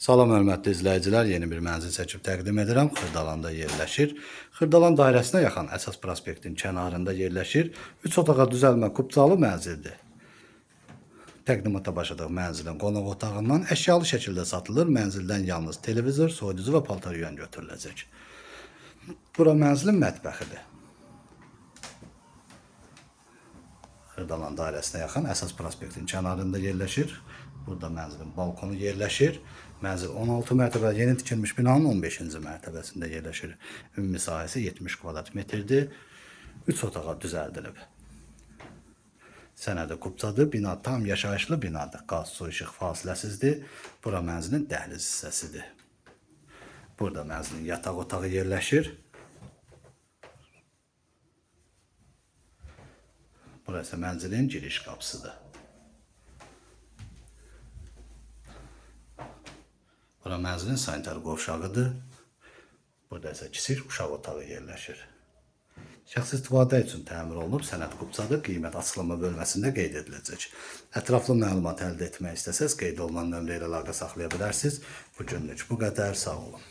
Salam hörmətli izləyicilər, yeni bir mənzil çəkib təqdim edirəm. Xırdalanda yerləşir. Xırdalan dairəsinə yaxın əsas prospektin kənarında yerləşir. 3 otağa düzəlmə kubcalı mənzildir. Təqdimata başladıq mənzilin qonaq otağından əşyalı şəkildə satılır. Mənzildən yalnız televizor, soyuducu və paltar yüyən götürüləcək. Bura mənzilin mətbəxidir. Xırdalan dairəsinə yaxın əsas prospektin kənarında yerləşir. Burada mənzilin balkonu yerləşir. Mənzil 16 mərtəbə yeni tikilmiş binanın 15-ci mərtəbəsində yerləşir. Ümumi sahəsi 70 kvadrat metrdir. 3 otağa düzəldilib. Sənədi kubcadır. Bina tam yaşayışlı binadır. Qaz, su, işıq fasiləsizdir. Bura mənzilin dəhliz hissəsidir. Burada mənzilin yataq otağı yerləşir. Burası mənzilin giriş qapısıdır. Bura mənzilin sanitar qovşağıdır. Burada isə kiçik uşaq otağı yerləşir. Şəxsi istifadə üçün təmir olunub, sənəd kubcadır, qiymət açıqlama bölməsində qeyd ediləcək. Ətraflı məlumat əldə etmək istəsəz, qeyd olunan nömrə ilə əlaqə saxlaya bilərsiniz. Bu günlük bu qədər, sağ olun.